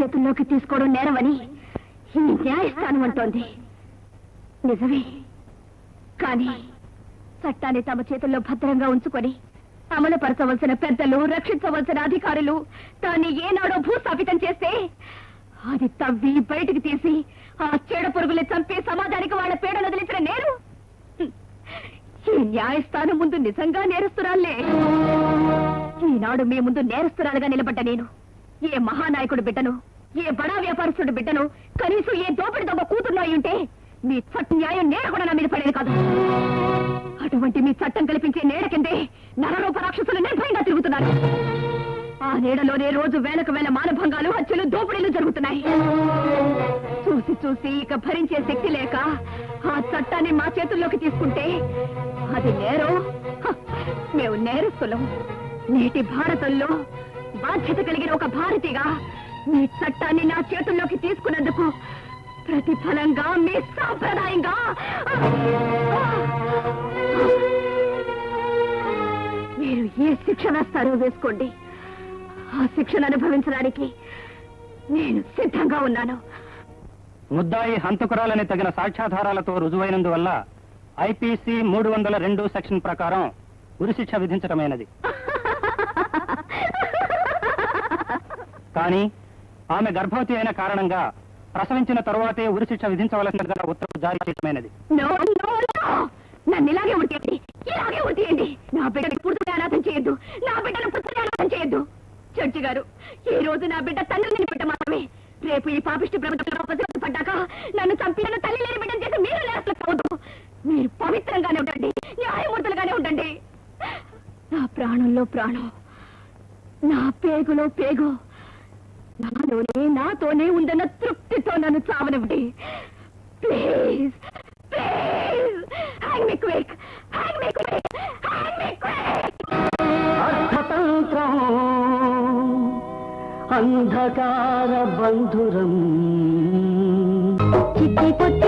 చేతుల్లోకి తీసుకోవడం నేరమని ఈ న్యాయస్థానం అంటోంది. నిజమే, కానీ చట్టాన్ని తమ చేతుల్లో భద్రంగా ఉంచుకొని అమలుపరచవలసిన పెద్దలు, రక్షించవలసిన అధికారులు దాన్ని ఏనాడో భూస్థాపితం చేస్తే అది తవ్వి బయటికి తీసి ఆ చెడ పురుగుల్ని చంపి సమాజానికి వాళ్ళ పేడలు వదిలించిన నేరు ఈ న్యాయస్థానం ముందు నిజంగా నేరస్తురాలే. ఈనాడు మీ ముందు నేరస్తురాలుగా నిలబడ్డ నేను ఏ మహానాయకుడు బిడ్డను, ఏ బడా వ్యాపారస్తుడి బిడ్డను, కనీసం ఏ దోపిడి దొంగ కూతుర్లో అయ్యుంటే మీ చట్ట న్యాయం నేర కూడా నా మీద పడేది కాదు. అటువంటి మీ చట్టం కల్పించే నేడ కిందే నరరూప రాక్షసులు నిర్భయంగా తిరుగుతున్నారు. ఆ నీడలోనే రోజు వేలకు వేల మానభంగాలు, హత్యలు, దోపిడీలు జరుగుతున్నాయి. చూసి చూసి ఇక భరించే శక్తి లేక ఆ చట్టాన్ని మా చేతుల్లోకి తీసుకుంటే అది నేరం. మేము నేరస్తులం. నేటి భారతంలో బాధ్యత కలిగిన ఒక భారతిగా మీ చట్టాన్ని నా చేతుల్లోకి తీసుకున్నందుకు ప్రతిఫలంగా మీ సాంప్రదాయంగా మీరు ఏ శిక్ష వేస్తారో వేసుకోండి. ఆ శిక్షను అనుభవించడానికి నేను సిద్ధంగా ఉన్నాను. ముద్దాయి హంతకురాలని తగిన సాక్ష్యాధారాలతో రుజువైనందువల్ల ఐపీసీ 302 సెక్షన్ ప్రకారం ఉరిశిక్ష విధించడమైనది. కానీ ఆమె గర్భవతి అయిన కారణంగా ప్రసవించిన తరువాతే ఉరిశిక్ష విధించవలసిందిగా ఉత్తర్వు జారీ చేయడమైనది. నన్ను ఇలాగే ఉంటేయండి, ఇలాగే ఉంటేయండి. నా బిడ్డను పుడుతునే అనాథం చేయొద్దు, నా బిడ్డను పుడుతునే అనాథం చేయొద్దు. జడ్జి గారు, ఈ రోజు నా బిడ్డ తండ్రి లేని బిడ్డ మాత్రమే. రేపు ఈ పాపిష్టి ప్రభుత్వంలో పసిగట్టు పడ్డాక నన్ను చంపిన తల్లి లేని బిడ్డను చేసి మీరు లేకపోవద్దు. మీరు పవిత్రంగానే ఉండండి, న్యాయమూర్తులుగానే ఉండండి. నా ప్రాణంలో ప్రాణం, నా పేగులో పేగు నాలోనే నాతోనే ఉందన్న తృప్తితో నన్ను చావనివ్వండి. Please please, hang me quick, hang me quick, hang me quick. అర్థతంత్రం అంధకార బంధురం చిట్టి పొట్టి